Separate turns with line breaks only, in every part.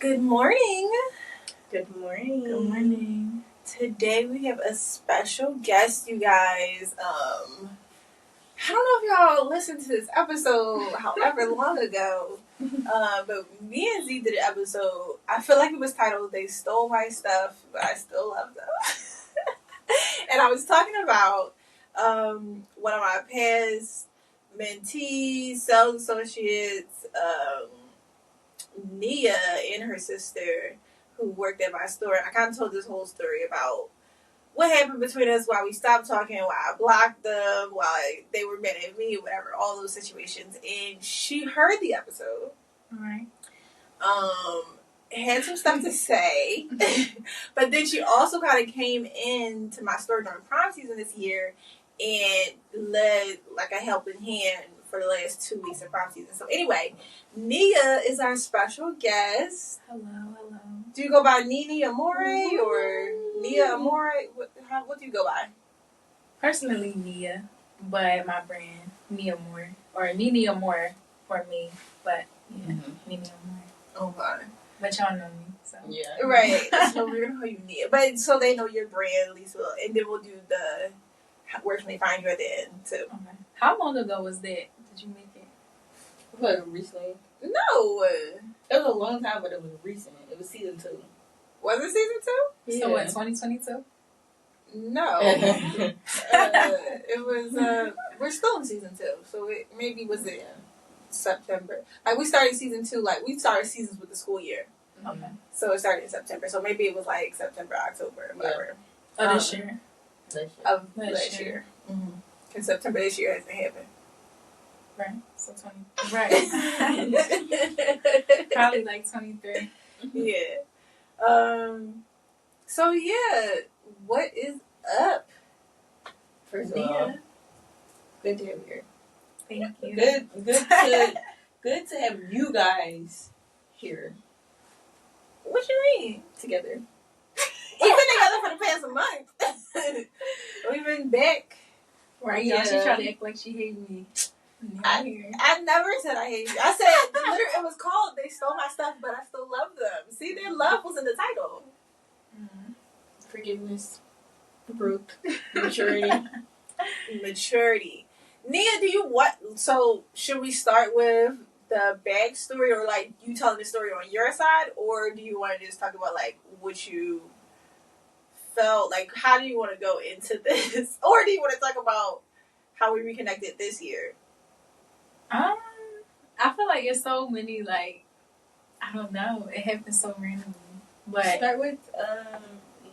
Good morning.
Good morning.
Good morning.
Today we have a special guest, you guys. I don't know if y'all listened to this episode however long ago, but me and Z did an episode. I feel like it was titled "They Stole My Stuff, but I Still Love Them," and I was talking about one of my past mentees, sales associates, Nia and her sister who worked at my store. And I kind of told this whole story about what happened between us, why we stopped talking, why I blocked them, why they were mad at me, whatever, all those situations. And she heard the episode.
All right.
Had some stuff to say. But then she also kind of came into my store during prom season this year and led like a helping hand for the last 2 weeks of prom season. So anyway, Nia is our special guest.
Hello.
Do you go by Nini.Amore or Nia.Amore? What do you go by?
Personally, Nia, but my brand, Nini.Amore. Or Nini.Amore for me, but yeah, Nini.Amore.
Oh, my.
But y'all know me, so.
Yeah.
Right. So we're going to call you Nia. But so they know your brand, at least. And then we'll do the where can they find you at the end, too.
Okay. How long ago was that? Did you make it?
Like recently.
No.
It was a long time, but it was recent. It was season 2.
Was it season 2?
Yeah. So what, 2022?
No. It was, we're still in season 2. So it maybe was it September. Like we started season 2, like we started seasons with the school year.
Okay.
So it started in September. So maybe it was like September, October, whatever.
Oh, this year.
Of last year. Because September this year hasn't happened.
Right. So 20. Right. Probably like 23.
Yeah. So yeah, what is up?
First of all, good to have you here.
Thank you.
Good to have you guys here
What you mean?
together.
We've been together for the past month. We've been back.
Right, y'all. She tried to act like she hated me.
I never said I hate you. I said it was called "They Stole My Stuff, but I Still Love Them." See, their love was in the title.
Forgiveness, growth, maturity.
Nia, do you what? So should we start with the backstory, or like you telling the story on your side, or do you want to just talk about like what you felt like? How do you want to go into this, or do you want to talk about how we reconnected this year?
I feel like it's so many, like, I don't know. It happens so randomly. But
Start with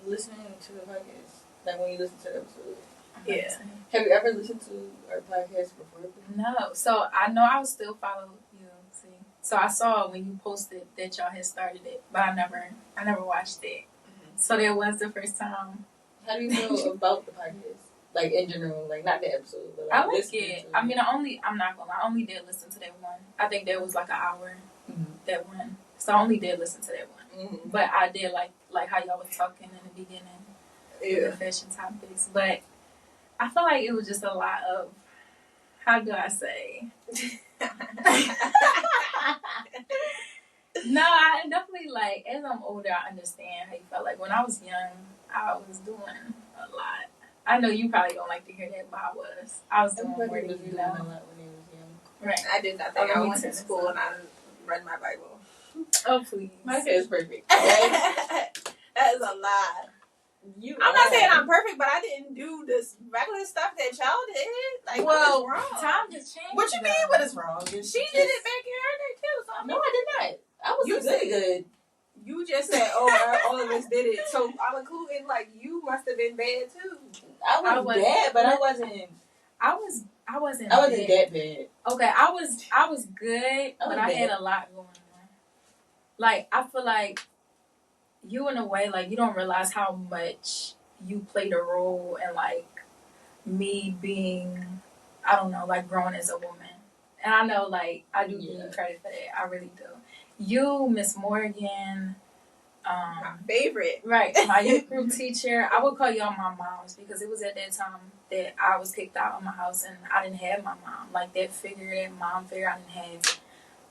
listening to the podcast. Like when you listen to the episode.
Yeah.
Have you ever listened to our podcast before?
No. So I know I still follow you. See. So I saw when you posted that y'all had started it, but I never watched it. So that was the first time.
How do you feel about the podcast? Like in general, like not the episode, but like
I like it. I mean, I'm not gonna lie, I only did listen to that one. I think that was like an hour. That one. So I only did listen to that one. But I did like how y'all was talking in the beginning, the fashion topics. But I feel like it was just a lot of, how do I say? No, I definitely, like, as I'm older, I understand how you felt. Like, when I was young, I was doing a lot. I know you probably don't like to hear that, but I was doing more than you know.
A lot when they was young.
Right. I did nothing. I went to school and I read my Bible.
Oh, please.
My kid is perfect.
That is a lie. I'm not saying I'm perfect, but I didn't do this regular stuff that y'all did. Like,
well,
what is wrong?
Time has changed.
What you mean? What is wrong? She did it back in her day too. So
no, I did not. I was good.
You just said, "Oh, all of us did it." So I'm including like you must have been bad too.
I was bad, but I wasn't.
I wasn't
that bad.
Okay, I was good, but I had a lot going on. Like, I feel like you, in a way, like, you don't realize how much you played a role in, like, me being, I don't know, like, growing as a woman. And I know, like, I do give you credit for that. I really do. You, Miss Morgan,
my favorite.
Right, my youth group teacher. I would call y'all my moms because it was at that time that I was kicked out of my house and I didn't have my mom. Like, that mom figure I didn't have.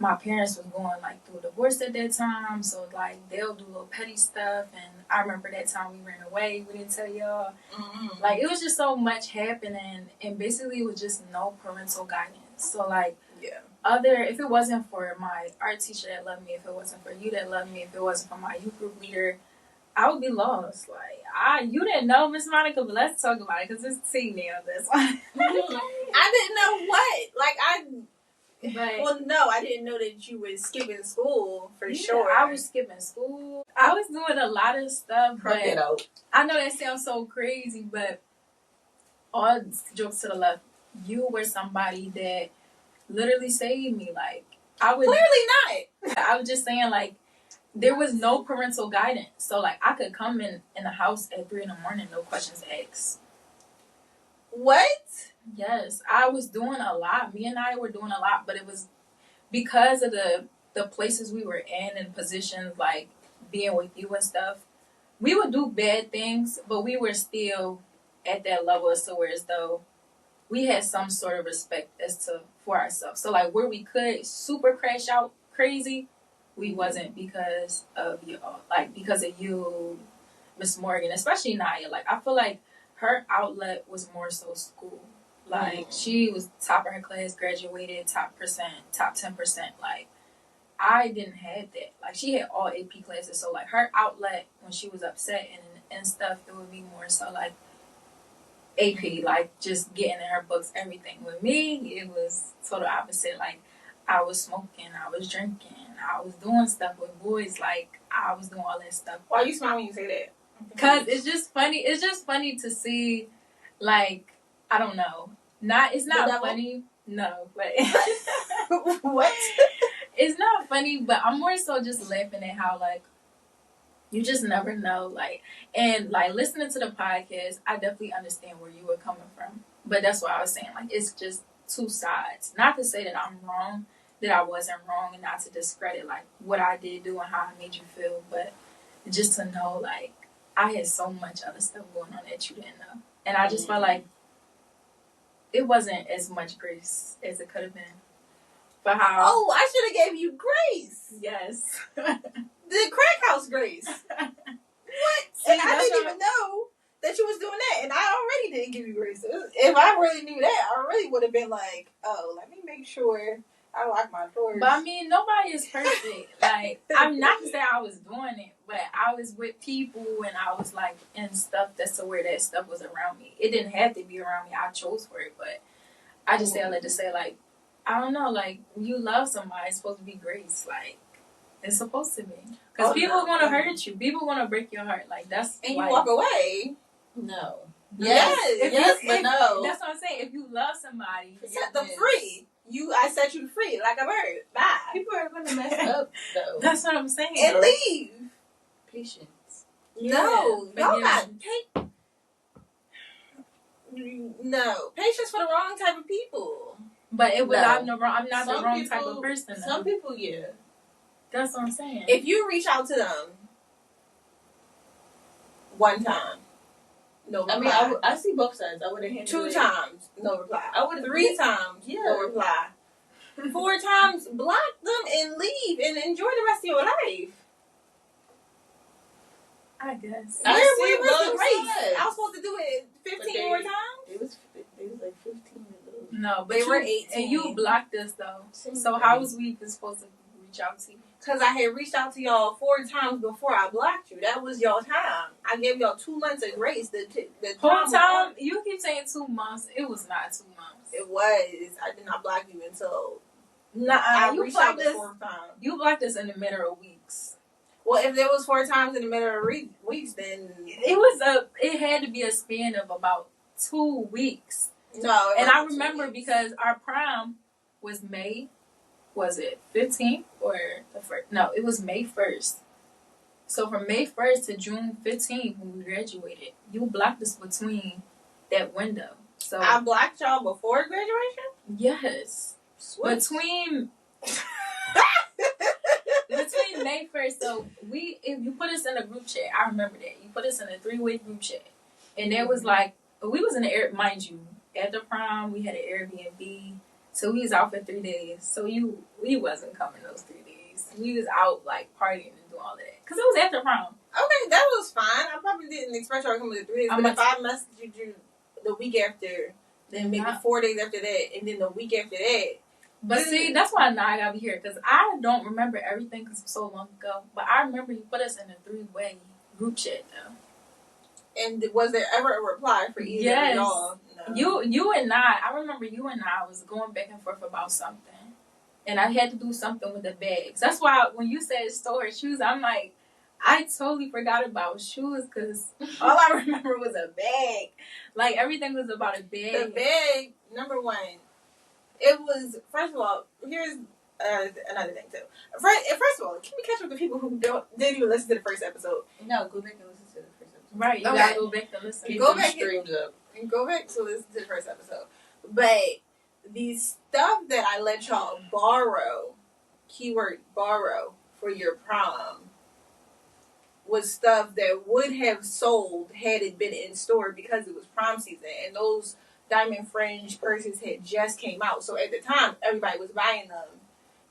my parents was going like through a divorce at that time, so like they'll do little petty stuff. And I remember that time we ran away. We didn't tell y'all.
Mm-hmm.
Like it was just so much happening, and basically it was just no parental guidance. So like,
yeah.
If it wasn't for my art teacher that loved me, if it wasn't for you that loved me, if it wasn't for my youth group leader, I would be lost. Like you didn't know, Miss Monica, but let's talk about it because it's tea now. That's why.
I didn't know what. Well, no, I didn't know that you were skipping school for sure.
I was skipping school. I was doing a lot of stuff, but I know that sounds so crazy, but all jokes to the left, you were somebody that literally saved me. Like I would
clearly not.
I was just saying, like, there was no parental guidance, so like I could come in the house at 3 a.m, no questions asked.
What?
Yes, I was doing a lot. Me and I were doing a lot, but it was because of the places we were in and positions, like being with you and stuff. We would do bad things, but we were still at that level as to where as though we had some sort of respect for ourselves. So like where we could super crash out crazy, we wasn't because of y'all. Like because of you, Miss Morgan, especially Naya. Like I feel like her outlet was more so school. Like she was top of her class, graduated top 10%. Like I didn't have that. Like she had all AP classes, so like her outlet when she was upset and stuff, it would be more so like AP, like just getting in her books, everything. With me, it was total opposite. Like I was smoking, I was drinking, I was doing stuff with boys. Like I was doing all that stuff.
Why you smile when you say that?
Cause it's just funny. It's just funny to see, like I don't know. It's not funny. No, but
what?
It's not funny. But I'm more so just laughing at how like you just never know. Like and like listening to the podcast, I definitely understand where you were coming from. But that's what I was saying. Like it's just two sides. Not to say that I'm wrong, that I wasn't wrong, and not to discredit like what I did do and how I made you feel, but just to know like I had so much other stuff going on that you didn't know, and I just felt like it wasn't as much grace as it could have been. For how?
Oh, I should have gave you grace.
Yes.
The crack house grace. What?
See,
and I didn't even know that you was doing that, and I already didn't give you grace. If I really knew that, I really would have been like, oh, let me make sure I lock my doors.
But I mean, nobody is perfect. Like, I'm not to say I was doing it, but I was with people and I was like in stuff that's where that stuff was around me. It didn't have to be around me. I chose for it, but I just say I like to say like, I don't know, like when you love somebody, it's supposed to be grace. Like it's supposed to be, because people are gonna hurt you. People are gonna break your heart. Like that's
and
like,
you walk away.
No.
Yes,
but
no.
That's what I'm saying. If you love somebody,
set them free. I set you free like a bird. Bye.
People are gonna mess up though.
That's what I'm saying.
And leave.
Patience.
No,
Yeah,
y'all got no patience for the wrong type of people.
But it was I'm the wrong. I'm not
Some
the wrong
people,
type of person. Though.
Some people, yeah.
That's what I'm saying.
If you reach out to them one time, no reply.
I mean, I see both sides. I would have handled
2
it.
times, no reply.
I would have
3 times, no reply. 4 times, block them and leave and enjoy the rest of your life.
I guess.
Where was
both
the grace?
sides.
I was supposed to do it 15 more times.
It was like 15 of those.
No, but
They were 18.
And you blocked us though. So how was we even supposed to reach out to you?
Because I had reached out to y'all 4 times before I blocked you. That was y'all time. I gave y'all 2 months of grace. The
whole time you keep saying 2 months. It was not 2 months.
It was. I did not block you until
you
reached out
blocked
the
us.
4th time.
You blocked us in the matter of weeks.
Well, if there was 4 times in the matter of weeks, then
it had to be a span of about 2 weeks.
No,
and I remember because our prom was May. Was it 15th or the 1st? No, it was May 1st. So from May 1st to June 15th when we graduated, you blocked us between that window. So
I blocked y'all before graduation?
Yes.
What?
Between May 1st, so if you put us in a group chat, I remember that. You put us in a 3-way group chat. And there was like, we was in the air, mind you, at the prom, we had an Airbnb. So we was out for 3 days. So we wasn't coming those 3 days. We was out like partying and doing all of that. Cause it was after prom.
Okay, that was fine. I probably didn't expect y'all to come to 3 days. But if I messaged you the week after, then maybe 4 days after that, and then the week after that.
But see, that's why now I gotta be here. Because I don't remember everything because it was so long ago. But I remember you put us in a 3-way group chat, though.
And was there ever a reply for either of y'all?
No. You and I remember you and I was going back and forth about something. And I had to do something with the bags. That's why when you said store shoes, I'm like, I totally forgot about shoes because all I remember was a bag. Like, everything was about a bag.
The bag, number one, it was, first of all, here's another thing, too. First of all, can we catch up with people who didn't even listen to the first episode?
No, go back and listen to the first episode.
Right, you gotta go back to listen.
Go back
streams up.
And go back to listen to the first episode. But the stuff that I let y'all borrow, keyword borrow, for your prom was stuff that would have sold had it been in store because it was prom season. And those diamond fringe purses had just came out. So at the time, everybody was buying them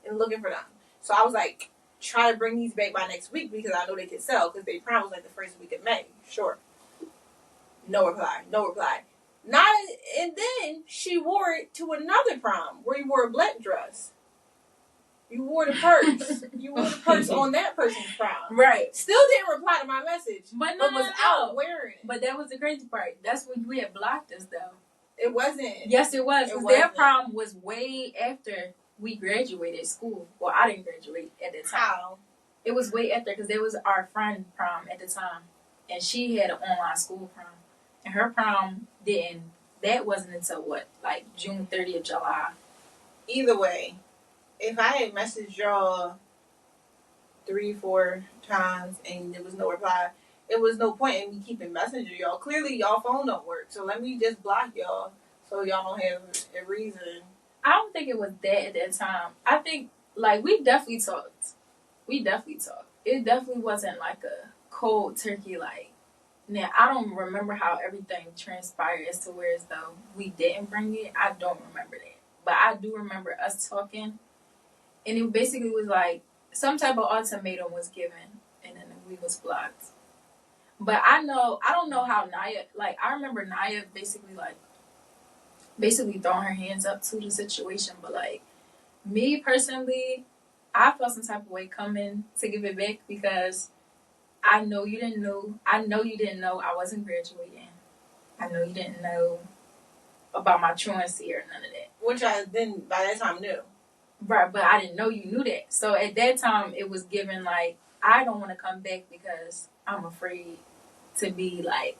and looking for them. So I was like, try to bring these back by next week because I know they could sell because they prom was like the first week of May. Sure. No reply. And then she wore it to another prom where you wore a black dress. You wore the purse. You wore the purse on that person's prom.
Right.
Still didn't reply to my message.
But
was out wearing it.
But that was the crazy part. That's when we had blocked us, though.
It wasn't.
Yes, it was. Because their prom was way after we graduated school. Well, I didn't graduate at the time.
How?
It was way after because there was our friend prom at the time. And she had an online school prom. And her prom didn't. That wasn't until what? Like June 30th, July.
Either way, if I had messaged y'all 3-4 times and there was no reply, it was no point in me keeping messaging y'all. Clearly, y'all phone don't work. So let me just block y'all so y'all don't have a reason.
I don't think it was that at that time. I think, like, we definitely talked. It definitely wasn't like a cold turkey, like. Now, I don't remember how everything transpired as to where as though we didn't bring it. I don't remember that. But I do remember us talking. And it basically was like some type of ultimatum was given. And then we was blocked. But I don't know how Naya, like, I remember Naya basically throwing her hands up to the situation. But, like, me personally, I felt some type of way coming to give it back because I know you didn't know. I know you didn't know I wasn't graduating. I know you didn't know about my truancy or none of that.
Which I didn't, by that time, knew.
Right, but I didn't know you knew that. So at that time, it was given, like, I don't want to come back because I'm afraid to be, like,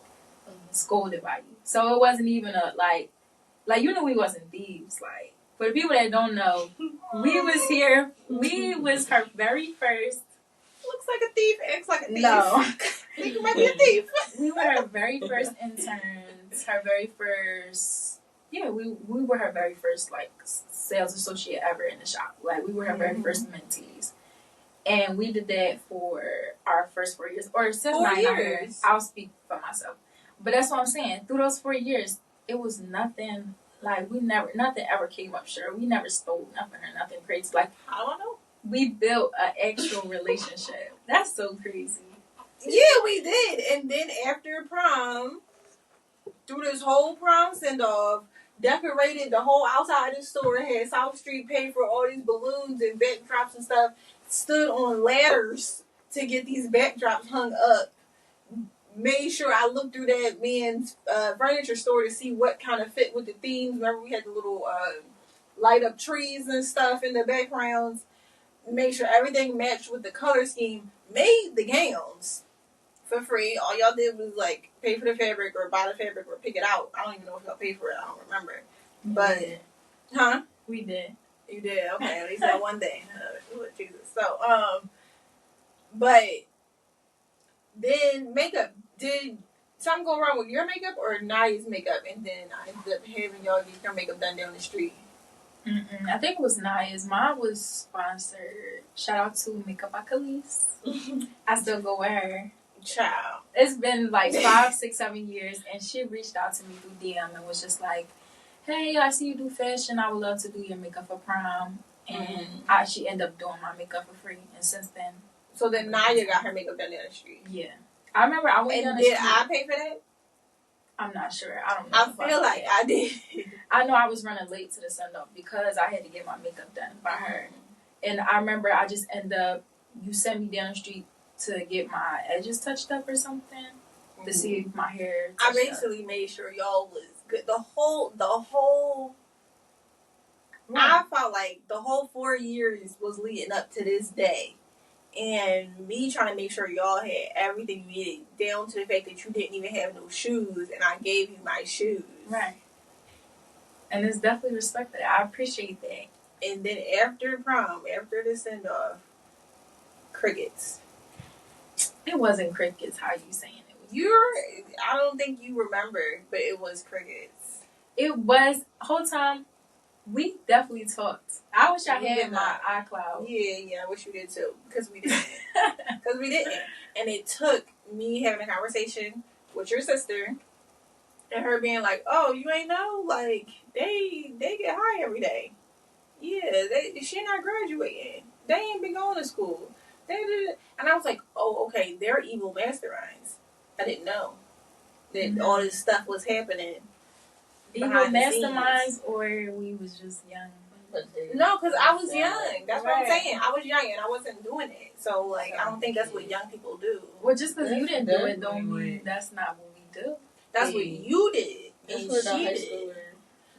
scolded by you. So it wasn't even a, like, you knew we wasn't thieves. Like, for the people that don't know, we was here. We was her very first.
Looks like a thief, acts like a thief.
No.
I think you might be a thief.
We were her very first interns, her very first, we were her very first, like, sales associate ever in the shop. Like, we were her very first mentees. And we did that for our first 4 years. Or since
4
9
years.
years. I'll speak for myself. But that's what I'm saying. Through those 4 years, it was nothing, like, nothing ever came up sure. We never stole nothing or nothing crazy. Like,
I don't know.
We built an actual relationship. That's so crazy.
Yeah, we did. And then after prom, through this whole prom send-off, decorated the whole outside of the store, had South Street pay for all these balloons and backdrops and stuff, stood on ladders to get these backdrops hung up, made sure I looked through that man's furniture store to see what kind of fit with the themes. Remember we had the little light-up trees and stuff in the backgrounds. Made sure everything matched with the color scheme, made the gowns for free. All y'all did was, like, pay for the fabric or buy the fabric or pick it out. I don't even know if y'all paid for it. I don't remember. But, huh?
We did.
You did? Okay, at least that one day. Jesus. So, but then makeup. Did something go wrong with your makeup or Naya's makeup? And then I ended up having y'all get your makeup done down the street.
I think it was Naya's. Mine was sponsored. Shout out to Makeup Achilles. I still go with her.
Child.
It's been like 5, 6, 7 years, and she reached out to me through DM and was just like, hey, I see you do fashion. I would love to do your makeup for prom. And she ended up doing my makeup for free. And since then.
So then Naya got her makeup done down the street.
Yeah. I remember I went down the street.
And did I pay for that?
I'm not sure. I don't know.
I feel like I did.
I know I was running late to the send-off because I had to get my makeup done by her. And I remember I just ended up, you sent me down the street to get my edges touched up or something to see if my hair
I basically made sure y'all was good. The whole I felt like the whole 4 years was leading up to this day. And me trying to make sure y'all had everything you needed, down to the fact that you didn't even have no shoes, and I gave you my shoes.
Right. And it's definitely respected. I appreciate that.
And then after prom, after the send-off, crickets.
It wasn't crickets, how you saying it?
I don't think you remember, but it was crickets.
It was, whole time, we definitely talked. I wish I had my iCloud.
Yeah, I wish you did too. Because we didn't. And it took me having a conversation with your sister and her being like, oh, you ain't know? Like, they get high every day. Yeah, she not graduating. They ain't been going to school. And I was like, oh, okay, they're evil masterminds. I didn't know that all this stuff was happening.
Evil masterminds, or we was just young?
No, because I was young. That's what I'm saying. I was young and I wasn't doing it. So, like, I don't think that's what young people do.
Well, just because you didn't do it don't mean that's not what we do.
That's what you did. And she did.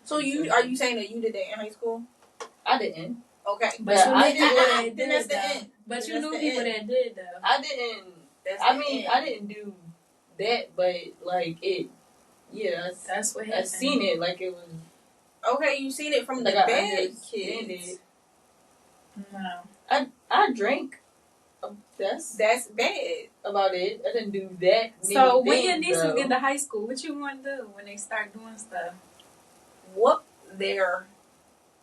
So, are you saying that you did that in high school?
I didn't.
Okay.
But you knew people that did.
Then that's the end.
But you knew people that did, though.
I didn't. I didn't do that, but, like, it... Yeah,
that's what happened.
I seen it like it was.
Okay, you seen it from the bad kids.
No,
I drank. That's
bad.
About it. I didn't do that.
So when your nieces get to high school, what you want to do when they start doing stuff?
Whoop their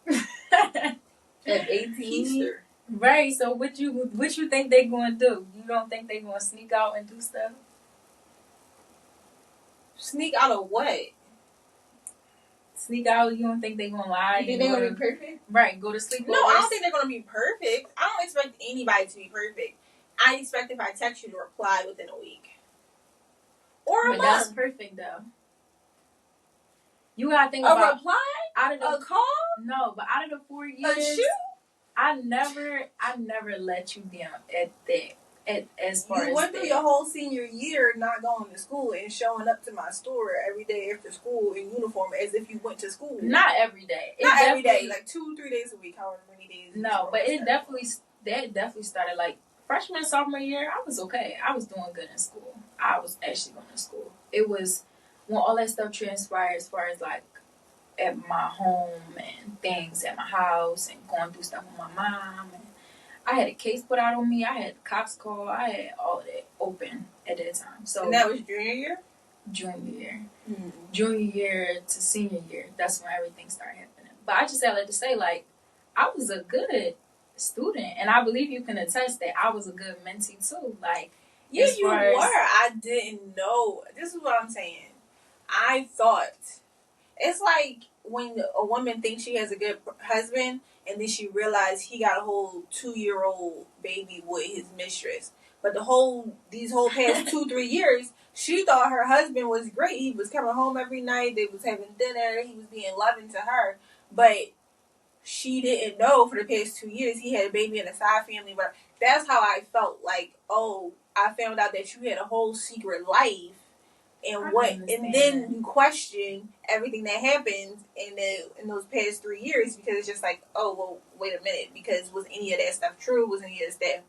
at 18. Right. So what you think they going to do? You don't think they going to sneak out and do stuff?
Sneak out of what?
Sneak out, you don't think they're going to lie?
You think they're going to be perfect?
Right, go to sleep.
No, I don't think they're going to be perfect. I don't expect anybody to be perfect. I expect if I text you to reply within a week. Or a month. But
that's perfect, though. You got to think about...
A reply? A call?
No, but out of the 4 years...
A shoot?
I never let you down at that. As far
you went through your whole senior year not going to school and showing up to my store every day after school in uniform as if you went to school.
Not every day.
Not every day. Like 2-3 days a week, however many days.
No, but that definitely started like freshman, sophomore year. I was okay. I was doing good in school. I was actually going to school. It was when all that stuff transpired as far as like at my home and things at my house and going through stuff with my mom. And I had a case put out on me. I had the cops call. I had all of that open at that time. So
and that was junior year?
Junior year.
Mm-hmm.
Junior year to senior year. That's when everything started happening. But I just like to say, like, I was a good student. And I believe you can attest that I was a good mentee, too. Like,
yeah, you were. I didn't know. This is what I'm saying. I thought. It's like when a woman thinks she has a good husband and then she realized he got a whole 2-year-old baby with his mistress. But these whole past 2-3 years, she thought her husband was great. He was coming home every night. They was having dinner. He was being loving to her. But she didn't know for the past 2 years he had a baby in a side family. But that's how I felt. Like, oh, I found out that you had a whole secret life. And then you question everything that happened in those past 3 years because it's just like, oh, well, wait a minute, because was any of that stuff true? Was any of that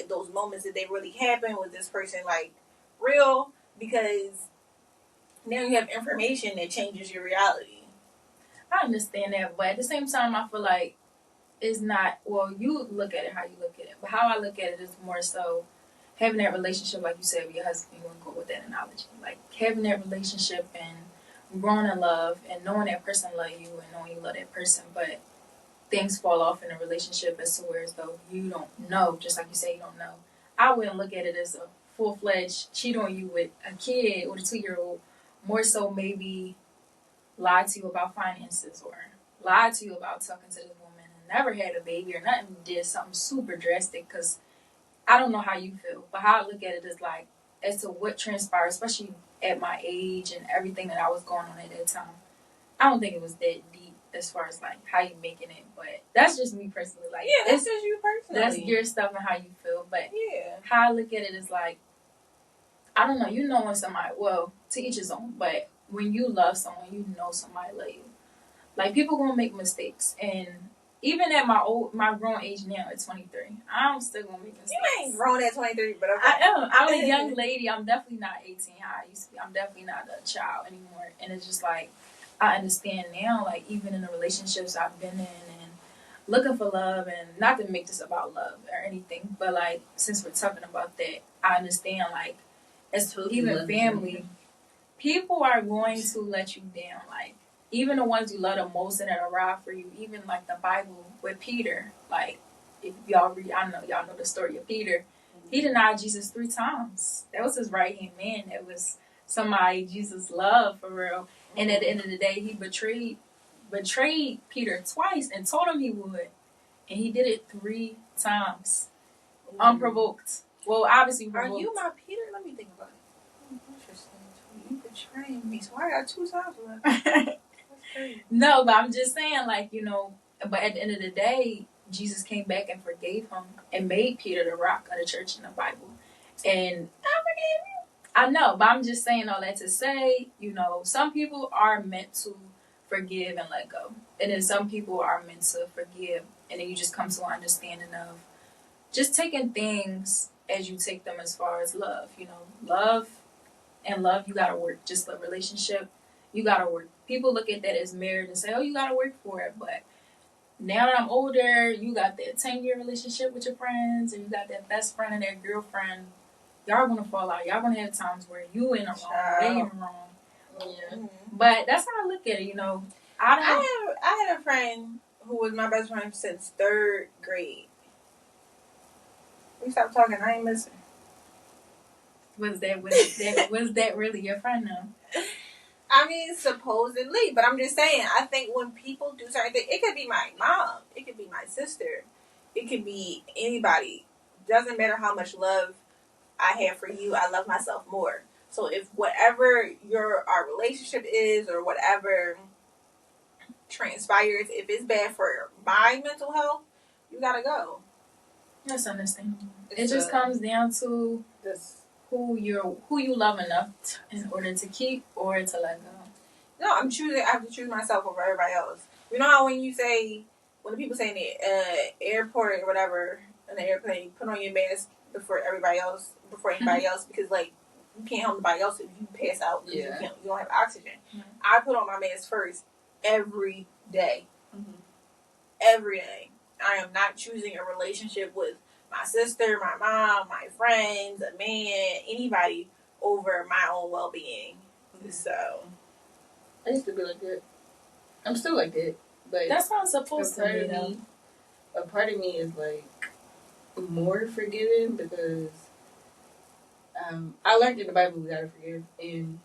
those moments that they really happened? Was this person like real? Because now you have information that changes your reality.
I understand that, but at the same time, I feel like it's not, well, you look at it how you look at it, but how I look at it is more so having that relationship, like you said, with your husband. You want to go with that analogy. Like, having that relationship and growing in love and knowing that person love you and knowing you love that person, but things fall off in a relationship as to where as though you don't know, just like you say, you don't know. I wouldn't look at it as a full-fledged cheat on you with a kid or a 2-year-old. More so maybe lied to you about finances or lied to you about talking to this woman and never had a baby or nothing, did something super drastic, because I don't know how you feel, but how I look at it is like, as to what transpired, especially at my age and everything that I was going on at that time, I don't think it was that deep as far as like how you making it, but that's just me personally. Like,
yeah, that's just you personally.
That's your stuff and how you feel, but
yeah,
how I look at it is like, I don't know, you know when somebody, well, to each his own, but when you love someone, you know somebody love you. Like, people gonna make mistakes, and even at my grown age now at 23, I'm still gonna make mistakes.
You ain't grown at 23, but okay.
I am. I'm a young lady. I'm definitely not 18 how I used to be. I'm definitely not a child anymore. And it's just like, I understand now, like, even in the relationships I've been in and looking for love, and not to make this about love or anything, but like, since we're talking about that, I understand, like, as to even family, people are going to let you down. Like, even the ones you love the most and that are ride for you, even like the Bible with Peter, like, if y'all read, I know y'all know the story of Peter. He denied Jesus 3 times. That was his right hand man. That was somebody Jesus loved for real. And at the end of the day, he betrayed Peter twice and told him he would. And he did it 3 times. Unprovoked. Well, obviously provoked.
Are you my Peter? Let me think about it. Interesting. You betraying me. So I got 2 times left. That's crazy.
No, but I'm just saying, like, you know, but at the end of the day, Jesus came back and forgave him and made Peter the rock of the church in the Bible. And I forgave you. I know, but I'm just saying all that to say, you know, some people are meant to forgive and let go. And then some people are meant to forgive. And then you just come to an understanding of just taking things as you take them as far as love. You know, love, you gotta work. Just a relationship, you gotta work. People look at that as marriage and say, oh, you gotta work for it. But now that I'm older, you got that 10-year relationship with your friends, and you got that best friend and that girlfriend. Y'all gonna fall out. Y'all gonna have times where you in the wrong, they in the wrong. Yeah. Mm-hmm. But that's how I look at it, you know.
I had a friend who was my best friend since 3rd grade. We stopped talking. I ain't missing.
Was that really your friend though?
I mean, supposedly, but I'm just saying, I think when people do certain things, it could be my mom, it could be my sister, it could be anybody. Doesn't matter how much love I have for you, I love myself more. So if whatever our relationship is or whatever transpires, if it's bad for my mental health, you gotta go.
That's understandable. It just comes down to who you love enough in order to keep or to let go.
No, I have to choose myself over everybody else. You know how when the people say in the airport or whatever, in the airplane, you put on your mask before anybody else, because like you can't help anybody else if you pass out because you don't have oxygen. Mm-hmm. I put on my mask first every day. Mm-hmm. Every day. I am not choosing a relationship with my sister, my mom, my friends, a man, anybody over my own well-being. Mm-hmm. So
I used to be like that. I'm still like that, but
that's not supposed to be though.
A part of me is like more forgiving because I learned in the Bible we gotta forgive, and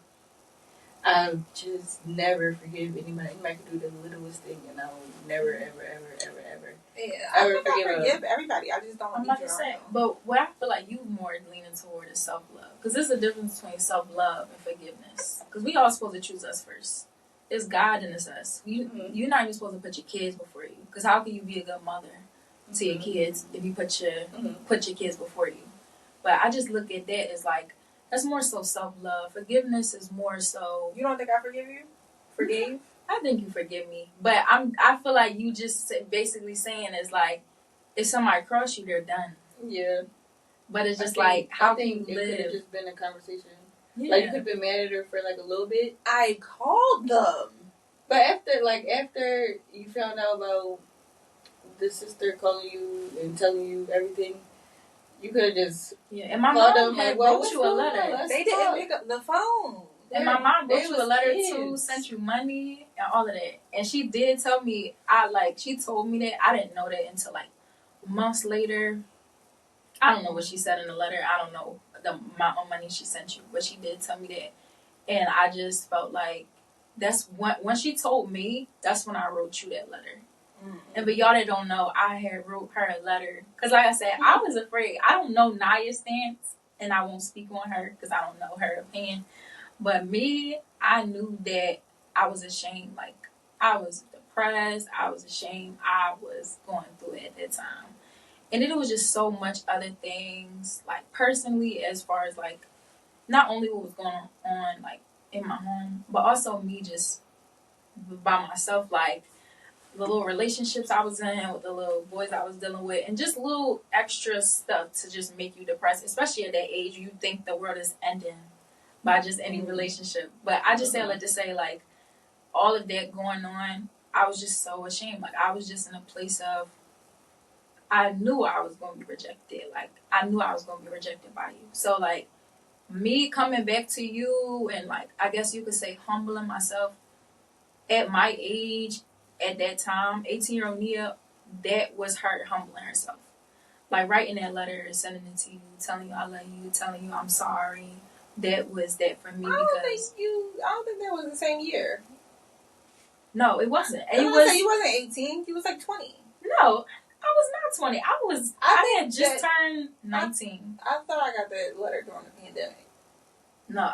I just never forgive anybody. Anybody can do the littlest thing, and I will never, ever, ever, ever, ever.
Yeah, I forgive everybody. I just don't.
I'm about to say, but what I feel like you more leaning toward is self-love, because there's a difference between self-love and forgiveness. Because we all supposed to choose us first. It's God and it's us. You're not even supposed to put your kids before you. Because how can you be a good mother to your kids if you put your kids before you? But I just look at that as like, that's more so self-love. Forgiveness is more so.
You don't think I forgive you? Forgave?
I think you forgive me, but I feel like you just basically saying is like, if somebody cross you, they're done.
Yeah.
But it's just like, how can you live?
It could have just been a conversation. Yeah. Like, you could have been mad at her for like a little bit.
I called them.
But after you found out about the sister calling you and telling you everything, you could have just
and my mom had wrote you a letter.
They didn't pick up the phone.
And my mom wrote you a letter too, sent you money and all of that. And she did tell me, she told me that. I didn't know that until like months later. I don't know what she said in the letter. I don't know the amount of money she sent you, but she did tell me that. And I just felt like that's when she told me, that's when I wrote you that letter.
Mm-hmm.
And but y'all that don't know, I had wrote her a letter. Because like I said, I was afraid. I don't know Naya's stance, and I won't speak on her because I don't know her opinion. But me, I knew that I was ashamed. Like, I was depressed. I was ashamed. I was going through it at that time. And then it was just so much other things, like, personally, as far as, like, not only what was going on, like, in my home, but also me just by myself, like, the little relationships I was in with the little boys I was dealing with, and just little extra stuff to just make you depressed, especially at that age. You think the world is ending by just any relationship. But I just say, like, to say, like, all of that going on, I was just so ashamed. Like, I was just in a place of, I knew I was going to be rejected. Like, I knew I was going to be rejected by you. So, like, me coming back to you and, like, I guess you could say humbling myself at my age, at that time, 18-year-old Nia, that was her humbling herself. Like, writing that letter, sending it to you, telling you I love you, telling you I'm sorry. That was that for me.
I don't think that was the same year.
No, it wasn't.
You wasn't 18. You was like 20.
No, I was not 20. I had just turned 19.
I thought I got that letter during the pandemic.
No,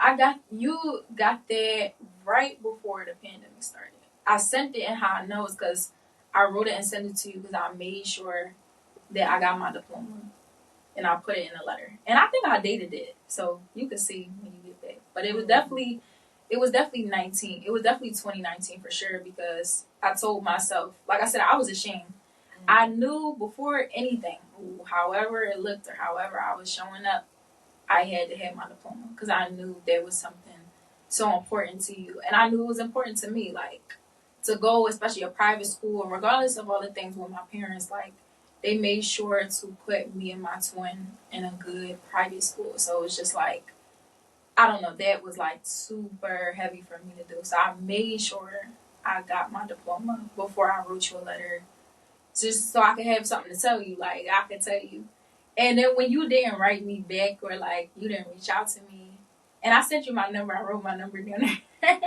you got that right before the pandemic started. I sent it, and how I know is because I wrote it and sent it to you because I made sure that I got my diploma, and I put it in a letter. And I think I dated it, so you can see when you get back. But it was definitely 19. It was definitely 2019 for sure, because I told myself, like I said, I was ashamed. I knew before anything, however it looked or however I was showing up, I had to have my diploma because I knew there was something so important to you. And I knew it was important to me, like, to go, especially a private school, and regardless of all the things with my parents, like, they made sure to put me and my twin in a good private school. So it was just like, I don't know, that was like super heavy for me to do. So I made sure I got my diploma before I wrote you a letter, just so I could have something to tell you. Like, I could tell you. And then when you didn't write me back, or like you didn't reach out to me, and I sent you my number, I wrote my number down there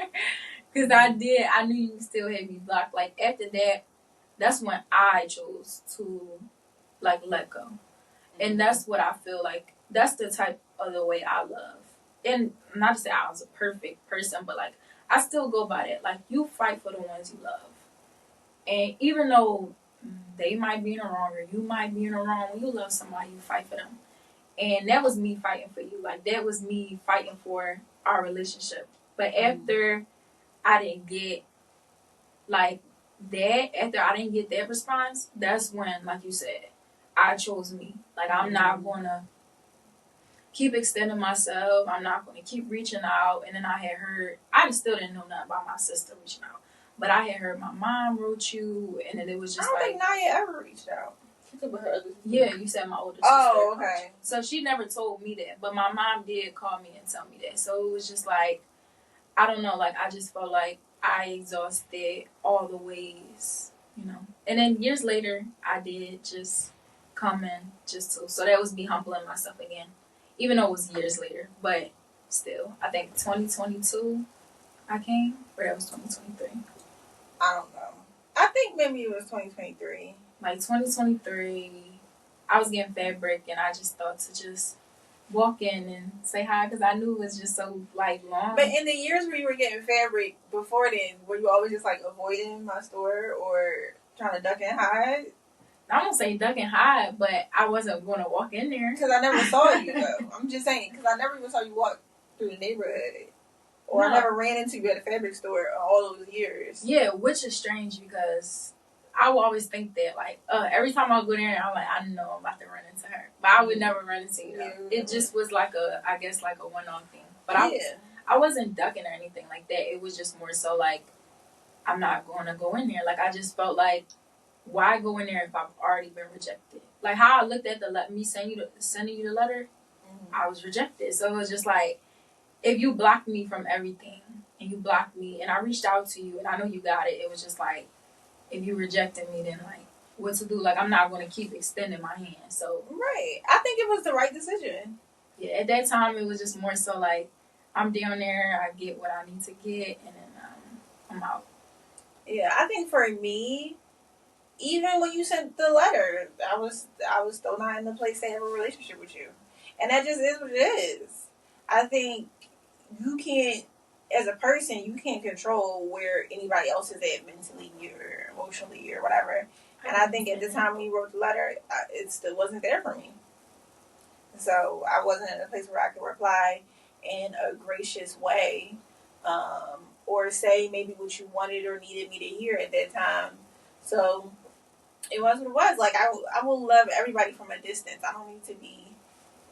because I knew you still had me blocked. Like, after that, that's when I chose to, like, let go. And that's what I feel like, that's the type of the way I love. And not to say I was a perfect person, but, like, I still go by that. Like, you fight for the ones you love. And even though they might be in the wrong, or you might be in the wrong, when you love somebody, you fight for them. And that was me fighting for you. Like, that was me fighting for our relationship. But after I didn't get, like, after I didn't get that response, that's when, like you said, I chose me. Like, I'm not going to keep extending myself. I'm not going to keep reaching out. And then I still didn't know nothing about my sister reaching out. But I had heard my mom wrote you, and then it was just
I don't think Naya ever reached out.
She took her other sister.
Yeah, you said my older sister.
Oh, okay.
So she never told me that, but my mom did call me and tell me that. So it was just like, I don't know, like, I just felt like I exhausted all the ways, you know. And then years later, I did just come in so that was me humbling myself again, even though it was years later. But still, I think 2022 I came, or that was 2023.
I don't know. I think maybe it was 2023.
Like, 2023, I was getting fabric, and I just thought to just walk in and say hi, because I knew it was just so, like, long.
But in the years where you were getting fabric before then, were you always just, like, avoiding my store or trying to duck and hide?
I won't say duck and hide, but I wasn't going to walk in there.
Because I never saw you, though. I'm just saying, because I never even saw you walk through the neighborhood. Or I never ran into you at a fabric store all those years.
Yeah, which is strange, because I would always think that, like, every time I would go there, I'm like, I know I'm about to run into her. But I would never run into you. Yeah. It just was like I guess like a one-off thing. But I wasn't ducking or anything like that. It was just more so like, I'm not going to go in there. Like, I just felt like, why go in there if I've already been rejected? Like, how I looked at me sending you the letter, I was rejected. So it was just like, if you blocked me from everything, and you blocked me, and I reached out to you, and I know you got it, it was just like, if you rejected me, then, like, what to do? Like, I'm not going to keep extending my hand. So,
right. I think it was the right decision.
Yeah, at that time, it was just more so like, I'm down there, I get what I need to get, and then I'm out.
Yeah, I think for me, even when you sent the letter, I was still not in the place to have a relationship with you, and that just is what it is. I think you can't, as a person, you can't control where anybody else is at mentally or emotionally or whatever. And I think at the time when you wrote the letter, it still wasn't there for me. So I wasn't in a place where I could reply in a gracious way, or say maybe what you wanted or needed me to hear at that time. So it was what it was. Like, I will love everybody from a distance. I don't need to be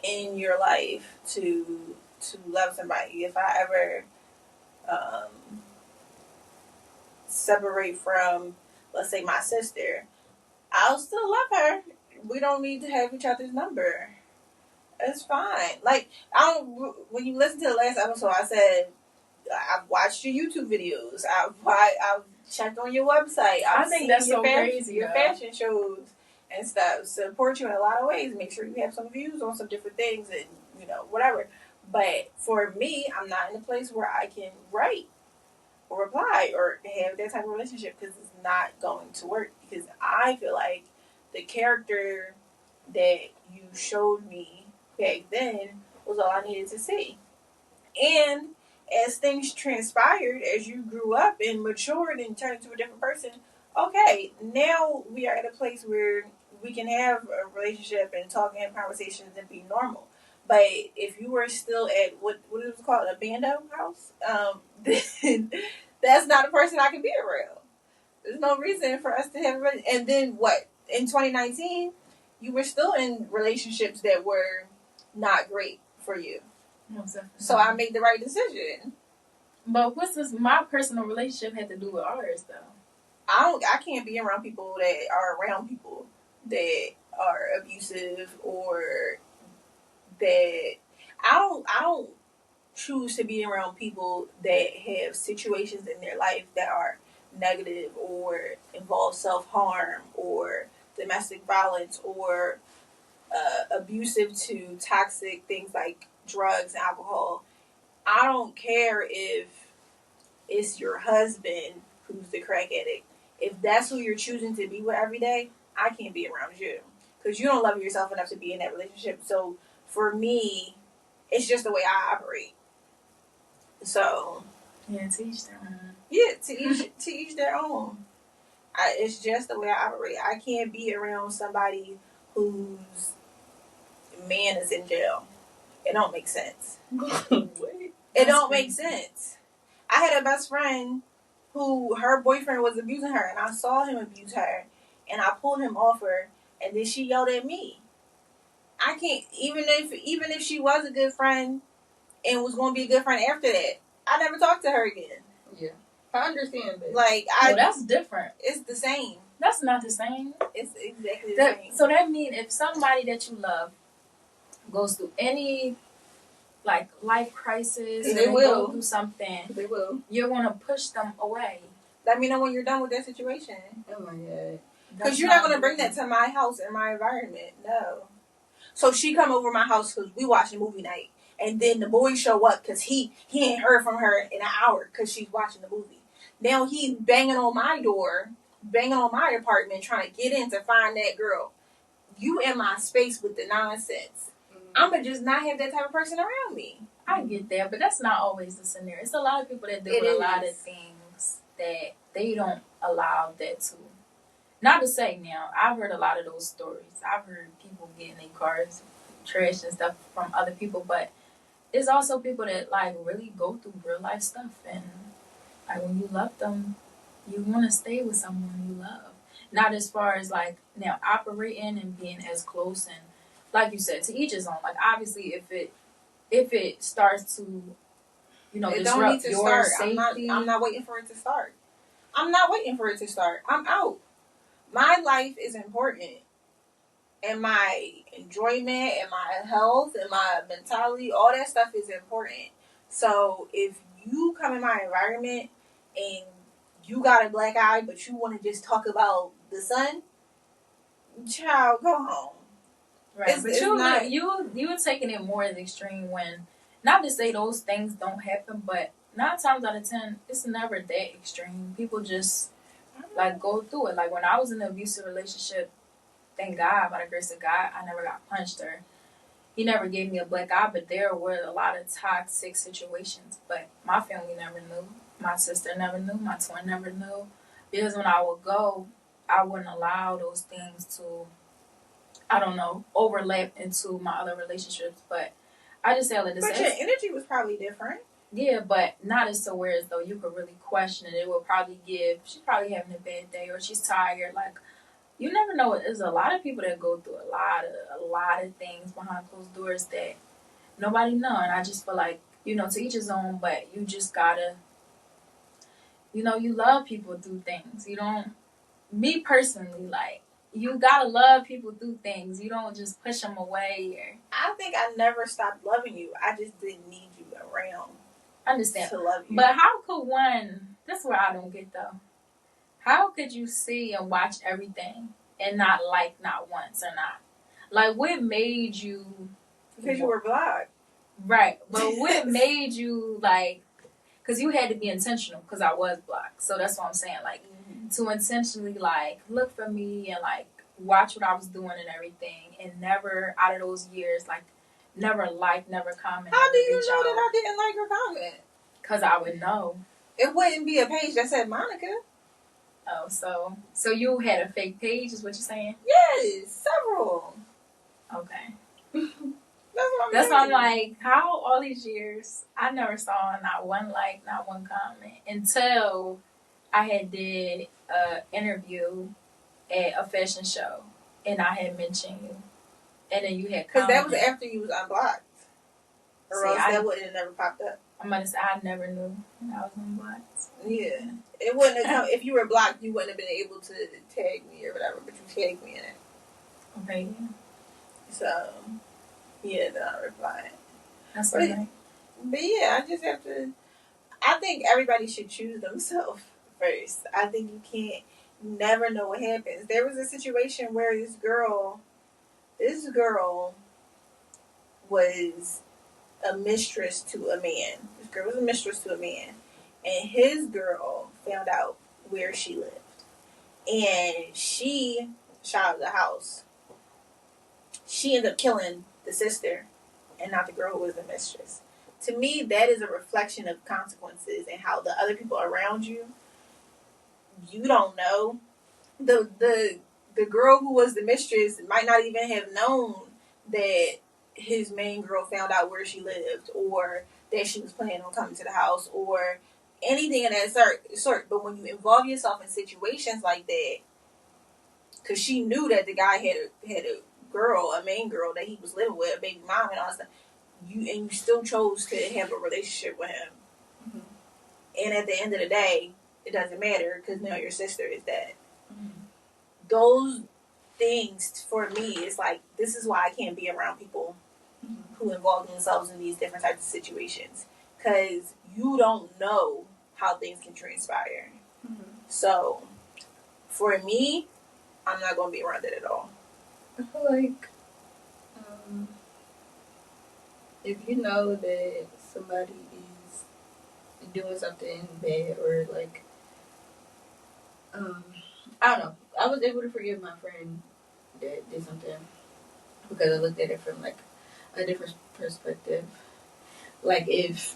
in your life to love somebody. If I ever separate from, let's say, my sister, I'll still love her. We don't need to have each other's number. It's fine. Like, I don't. When you listen to the last episode, I said I've watched your YouTube videos. I've checked on your website.
I think that's so crazy.
Your fashion shows and stuff. Support you in a lot of ways. Make sure you have some views on some different things and whatever. But for me, I'm not in a place where I can write or reply or have that type of relationship because it's not going to work. Because I feel like the character that you showed me back then was all I needed to see. And as things transpired, as you grew up and matured and turned into a different person, okay, now we are at a place where we can have a relationship and talk and have conversations and be normal. But if you were still at what it was called, a bando house, then that's not a person I can be around. There's no reason for us to have. And then what? In 2019, you were still in relationships that were not great for you. So I made the right decision.
But what's this? My personal relationship had to do with ours, though.
I can't be around people that are abusive or that I don't choose to be around people that have situations in their life that are negative or involve self-harm or domestic violence or abusive to toxic things like drugs and alcohol. I don't care if it's your husband who's the crack addict. If that's who you're choosing to be with every day, I can't be around you because you don't love yourself enough to be in that relationship. So for me, it's just the way I operate. So
yeah, to each their own.
Yeah, to each their own. It's just the way I operate. I can't be around somebody whose man is in jail. It don't make sense. It don't make sense. I had a best friend who her boyfriend was abusing her, and I saw him abuse her, and I pulled him off her, and then she yelled at me. I can't, even if she was a good friend and was going to be a good friend after that, I never talked to her again.
Yeah, I understand that.
Like,
that's different.
It's the same.
That's not the same.
It's exactly the same.
So that means if somebody that you love goes through any life crisis,
they will
go through something,
they will.
You're gonna push them away.
Let me know when you're done with that situation.
Oh my god!
Because you're not gonna bring that to my house and my environment. No. So she come over my house because we watching movie night, and then the boys show up because he ain't heard from her in an hour because she's watching the movie. Now he's banging on my door, banging on my apartment, trying to get in to find that girl. You in my space with the nonsense. I'm going to just not have that type of person around me.
I get that, but that's not always the scenario. It's a lot of people that do a lot of things that they don't allow that to. Not to say now, I've heard a lot of those stories. I've heard people getting in cars, trash and stuff from other people, but there's also people that really go through real life stuff, and when you love them, you want to stay with someone you love. Not as far as now operating and being as close and like you said, to each his own. Obviously, if it starts to, it
don't
disrupt
need to
your
start.
safety.
I'm not waiting for it to start. I'm not waiting for it to start. I'm out. My life is important, and my enjoyment, and my health, and my mentality, all that stuff is important. So if you come in my environment and you got a black eye, but you want to just talk about the sun, child, go home.
Right, but you were taking it more as extreme when, not to say those things don't happen, but 9 times out of 10, it's never that extreme. People just like go through it. Like when I was in an abusive relationship, thank God, by the grace of God, I never got punched or he never gave me a black eye. But there were a lot of toxic situations. But my family never knew. My sister never knew. My twin never knew. Because when I would go, I wouldn't allow those things to, I don't know, overlap into my other relationships. But I just say all of this.
But your energy was probably different.
Yeah, but not as to where as though you could really question it. It would probably give, she's probably having a bad day or she's tired. Like, you never know. There's a lot of people that go through a lot of things behind closed doors that nobody know. And I just feel like, you know, to each his own, but you just gotta, you know, you love people through things. You don't, me personally, like, you gotta love people through things. You don't just push them away. Or
I think I never stopped loving you. I just didn't need you around.
Understand.
To love you.
But how could one, that's what I don't get though. How could you see and watch everything and not like not once or not? Like, what made you...
Because you were blocked.
Right. But what made you, like... Because you had to be intentional because I was blocked. So that's what I'm saying. Like, to intentionally, like, look for me and, like, watch what I was doing and everything. And never, out of those years, like, never like, never comment.
How do you know that I didn't like or comment?
Because I would know.
It wouldn't be a page that said Monica.
Oh, so you had a fake page, is what you're saying?
Yes, several.
Okay.
That's
why I'm like, how all these years I never saw not one like, not one comment until I had did an interview at a fashion show and I had mentioned you, and then you had
because that was after you was unblocked, or else that wouldn't have never popped up.
I'm gonna say I never knew I was unblocked.
Yeah, it wouldn't have come if you were blocked. You wouldn't have been able to tag me or whatever, but you tagged me in it.
Okay.
So, yeah, then I replied.
That's okay.
But yeah, I just have to. I think everybody should choose themselves first. I think you can't never know what happens. There was a situation where this girl was a mistress to a man. This girl was a mistress to a man. And his girl found out where she lived. And she shot up the house. She ended up killing the sister and not the girl who was the mistress. To me, that is a reflection of consequences and how the other people around you, you don't know. The girl who was the mistress might not even have known that his main girl found out where she lived, or that she was planning on coming to the house, or anything of that sort. But when you involve yourself in situations like that, because she knew that the guy had a girl, a main girl that he was living with, a baby mom and all that stuff, you still chose to have a relationship with him. Mm-hmm. And at the end of the day, it doesn't matter because now your sister is dead. Mm-hmm. Those things, for me, it's like, this is why I can't be around people who involve themselves in these different types of situations. Because you don't know how things can transpire. Mm-hmm. So, for me, I'm not going to be around it at all.
I feel like if you know that somebody is doing something bad or like, I don't know. I was able to forgive my friend that did something because I looked at it from like a different perspective. Like if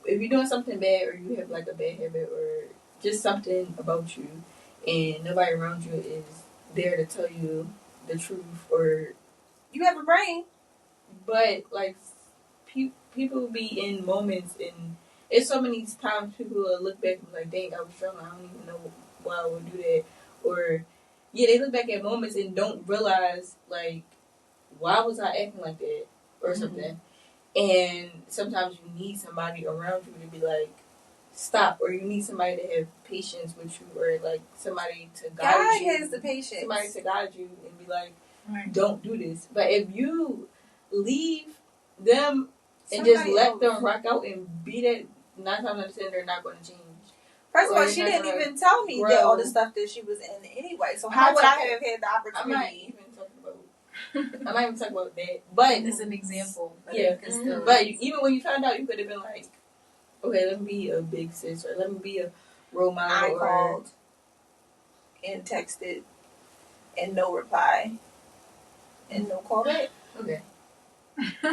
you're doing something bad or you have like a bad habit or just something about you and nobody around you is there to tell you the truth, or
you have a brain,
but like people be in moments, and it's so many times people will look back and be like, dang, I was drunk, I don't even know why I would do that, or yeah, they look back at moments and don't realize like, why was I acting like that or something. And sometimes you need somebody around you to be like, stop, or you need somebody to have patience with you, or like somebody to guide you.
God has the patience.
Somebody to guide you and be like, don't do this. But if you leave them and just let them rock out and be that, 9 times out of 10 they're not going to change.
First of all, she didn't even tell me that all the stuff that she was in anyway. So how would I have had the opportunity?
I'm not even talking about that. But
it's an example.
Yeah. But even when you found out, you could have been like, okay, let me be a big sis, or let me be a role model.
I called and texted and no reply and no call back.
Okay.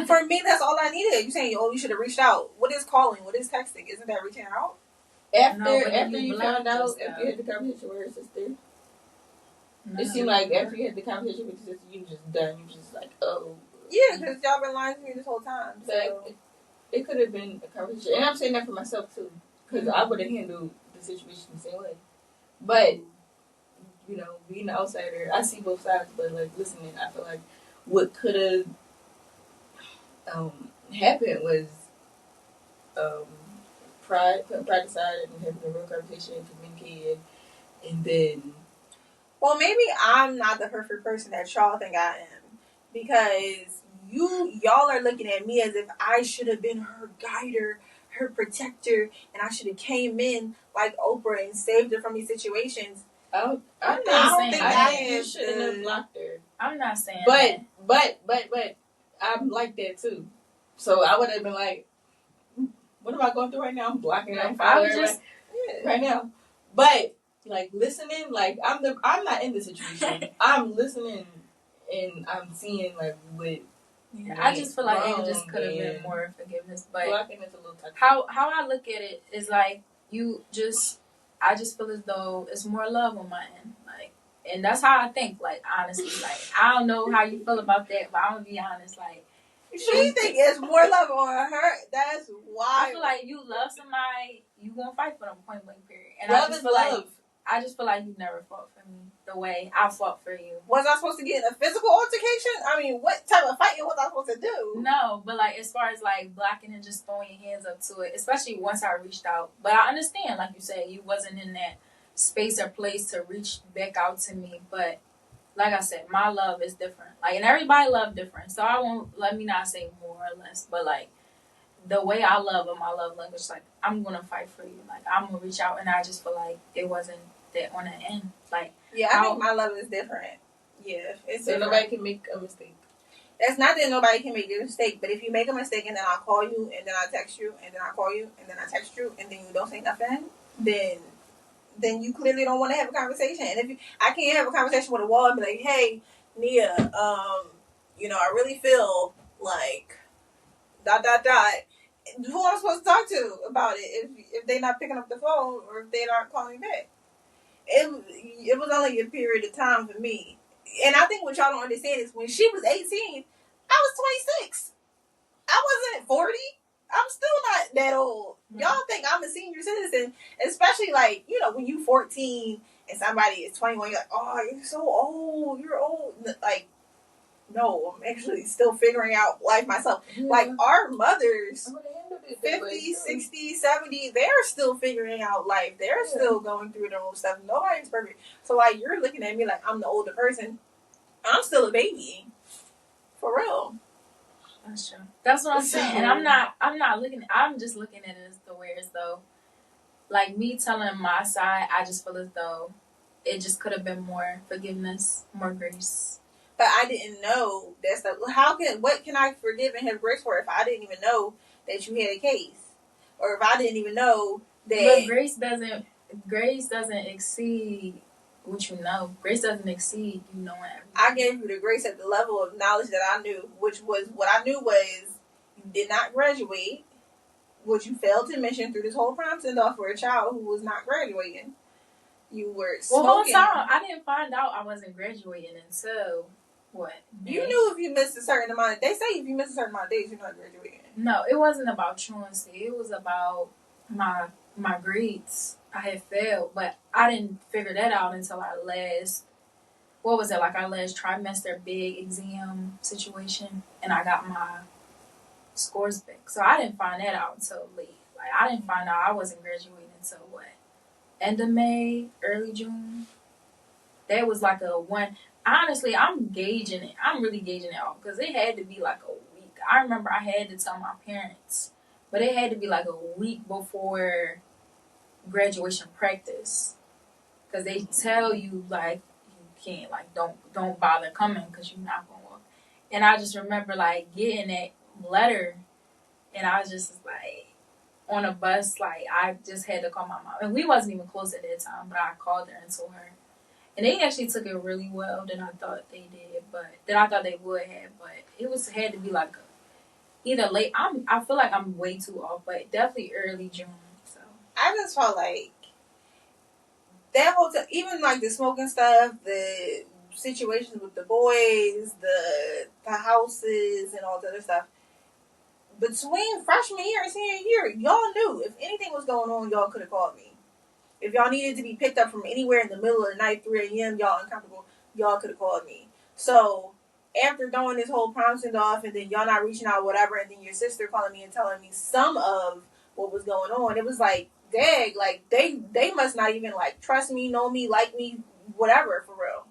For me, that's all I needed. You saying, oh, you should have reached out. What is calling? What is texting? Isn't that reaching out?
After you found out, after you had the conversation with her sister, it seemed like after you had the conversation with your sister, you were just done. You were just like, oh.
Yeah, because y'all been lying to me this whole time. So.
It could have been a conversation. And I'm saying that for myself, too. Because I would have handled the situation the same way. But, you know, being an outsider, I see both sides. But, like, listening, I feel like what could have happened was putting pride aside and having a real conversation and communicating. And then...
Well, maybe I'm not the perfect person that y'all think I am. Because y'all are looking at me as if I should have been her guider, her protector, and I should have came in like Oprah and saved her from these situations.
I don't think you shouldn't have blocked her.
I'm not saying
that. But I'm like that too. So I would have been like, what am I going through right now? I'm blocking her. Right now. But like listening, like I'm not in the situation. I'm listening and I'm seeing like what.
Yeah, I just feel like it just could have been more forgiveness. But
blocking is a little touchy.
How I look at it is like I just feel as though it's more love on my end. Like, and that's how I think, like, honestly. Like, I don't know how you feel about that, but I'm gonna be honest, like,
she think it's more love on her. That's why
I feel like you love somebody, you gonna fight for them, point blank period. And
love
I just
is
feel
love.
like I just feel like you never fought for me the way I fought for you.
Was I supposed to get in a physical altercation? I mean, what type of fighting was I supposed to do?
No, but like as far as like blocking and just throwing your hands up to it, especially once I reached out. But I understand, like you said, you wasn't in that space or place to reach back out to me. But like I said, my love is different. Like, and everybody love different. So I won't, let me not say more or less, but like the way I love and my love language, like I'm gonna fight for you. Like I'm gonna reach out, and I just feel like it wasn't that on the end. Like,
yeah, I think my love is different. Yeah, it's
so
different.
Nobody can make a mistake.
That's not that nobody can make a mistake, but if you make a mistake and then I call you and then I text you and then I call you and then I text you and then you don't say nothing, then you clearly don't want to have a conversation. And if I can't have a conversation with a wall and be like, hey, Nia, I really feel like ... Who am I supposed to talk to about it if they're not picking up the phone or if they're not calling back? It was only a period of time for me. And I think what y'all don't understand is when she was 18, I was 26. I wasn't 40. I'm still not that old. Y'all think I'm a senior citizen, especially like, when you 14 and somebody is 21, you're like, oh, you're so old. You're old. Like, no, I'm actually still figuring out life myself. Yeah. Like, our mothers, 50, 60, 70, they're still figuring out life. They're still going through their own stuff. Nobody's perfect. So, like, you're looking at me like I'm the older person. I'm still a baby. For real.
That's true. That's what I'm saying. And I'm just looking at it as the way as though, like, me telling my side, I just feel as though it just could have been more forgiveness, more grace.
But I didn't know that stuff. What can I forgive and have grace for if I didn't even know that you had a case? Or if I didn't even know that...
But grace doesn't exceed what you know. Grace doesn't exceed you knowing everything.
I gave you the grace at the level of knowledge that I knew, which was, what I knew was you did not graduate, which you failed to mention through this whole prom send-off for a child who was not graduating. You were smoking.
Well, whole time, I didn't find out I wasn't graduating until... What?
You knew if you missed a certain amount of... They say if you miss a certain amount of days, you're not graduating.
No, it wasn't about truancy. It was about my grades. I had failed, but I didn't figure that out until our last... What was it? Like our last trimester big exam situation. And I got my scores back. So I didn't find that out until late. Like, I didn't find out I wasn't graduating until what? End of May, early June. That was like a one... Honestly, I'm gauging it. I'm really gauging it out because it had to be like a week. I remember I had to tell my parents, but it had to be like a week before graduation practice because they tell you like you can't, like don't bother coming because you're not going to. And I just remember like getting that letter, and I was just like, on a bus, like, I just had to call my mom. And we wasn't even close at that time, but I called her and told her. And they actually took it really well than I thought they did, than I thought they would have. But it had to be like either late. I feel like I'm way too off, but definitely early June. So
I just felt like that whole time, even like the smoking stuff, the situations with the boys, the houses, and all the other stuff. Between freshman year and senior year, y'all knew if anything was going on, y'all could have called me. If y'all needed to be picked up from anywhere in the middle of the night, 3 a.m., y'all uncomfortable, y'all could have called me. So after throwing this whole promising off, and then y'all not reaching out, whatever, and then your sister calling me and telling me some of what was going on, it was like, dang, like they must not even like trust me, know me, like me, whatever, for real.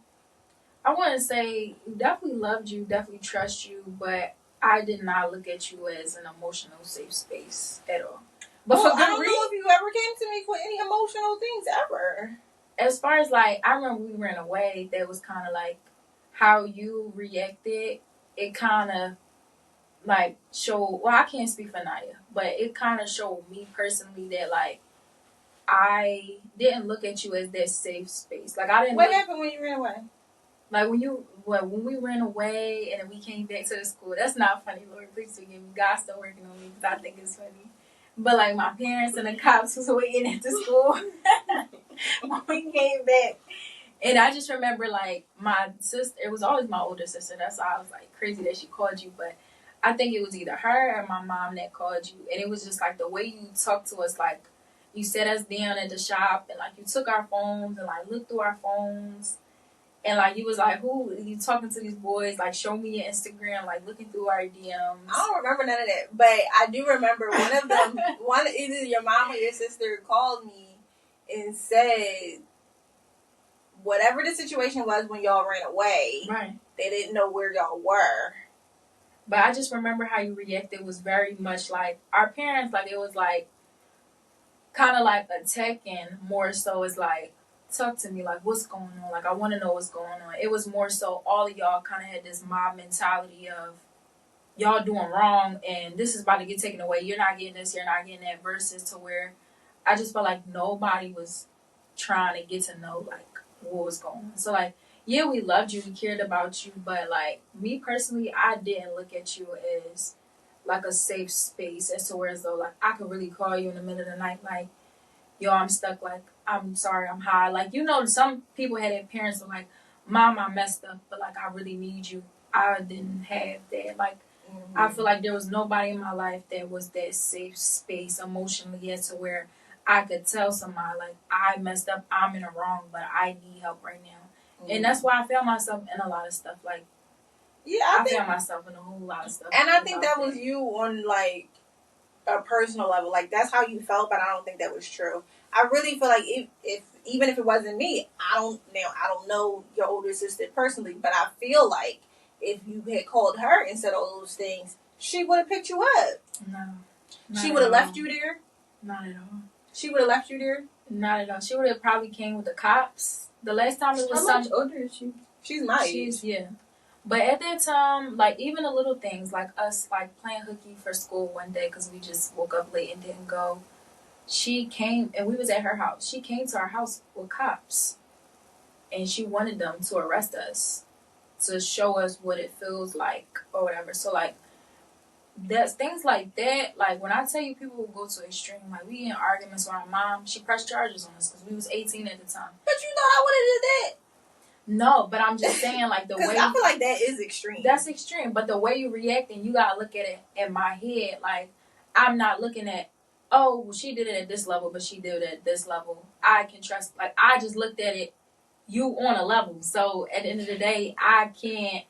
I want to say definitely loved you, definitely trust you, but I did not look at you as an emotional safe space at all. But
I don't know if you ever came to me for any emotional things ever.
As far as like, I remember we ran away. That was kind of like how you reacted. It kind of like showed. Well, I can't speak for Naya, but it kind of showed me personally that like I didn't look at you as that safe space. Like I didn't.
What happened when you ran away?
Like when we ran away and then we came back to the school. That's not funny, Lord. Please forgive me. God's still working on me because I think it's funny. But like my parents and the cops was waiting at the school when we came back. And I just remember like my sister, it was always my older sister. That's why I was like crazy that she called you. But I think it was either her or my mom that called you. And it was just like the way you talked to us, like you set us down at the shop and like you took our phones and like looked through our phones. And like you was like, who you talking to these boys? Like show me your Instagram, like looking through our DMs.
I don't remember none of that, but I do remember one of them. Either your mom or your sister called me and said whatever the situation was when y'all ran away.
Right.
They didn't know where y'all were.
But I just remember how you reacted was very much like our parents. Like it was like kind of like attacking more so. It's like, talk to me, like what's going on, like I want to know what's going on. It was more so all of y'all kind of had this mob mentality of y'all doing wrong and this is about to get taken away, you're not getting this, you're not getting that, versus to where I just felt like nobody was trying to get to know like what was going on. So like, yeah, we loved you, we cared about you, but like me personally, I didn't look at you as like a safe space, as to where as though like I could really call you in the middle of the night like, yo, I'm stuck, like, I'm sorry, I'm high. Like, you know, some people had their parents were like, Mom, I messed up, but, like, I really need you. I didn't have that. Like, I feel like there was nobody in my life that was that safe space emotionally as to where I could tell somebody, like, I messed up, I'm in the wrong, but I need help right now. And that's why I found myself in a lot of stuff. Like,
yeah,
I found myself in a whole lot of stuff.
And I think that was you on, like, a personal level. Like, that's how you felt, but I don't think that was true. I really feel like if even if it wasn't me, I don't know your older sister personally, but I feel like if you had called her and said all those things, she would have picked you up.
No.
She would have left you there?
Not at all.
She would have left you there?
Not at all. She would have probably came with the cops. The last time it was
How much older is she?
She's my age.
Yeah. But at that time, like, even the little things, like us, like, playing hooky for school one day because we just woke up late and didn't go. She came, and we was at her house. She came to our house with cops. And she wanted them to arrest us to show us what it feels like or whatever. So, like, that's things like that. Like, when I tell you people will go to extreme, like, we in arguments with our mom. She pressed charges on us because we was 18 at the time.
But you thought I would have did that?
No, but I'm just saying, like, the way...
I feel like that is extreme.
That's extreme. But the way you react, and you got to look at it in my head, like, I'm not looking at, oh, well, she did it at this level, but she did it at this level. I can trust... Like, I just looked at it, you on a level. So, at the end of the day, I can't...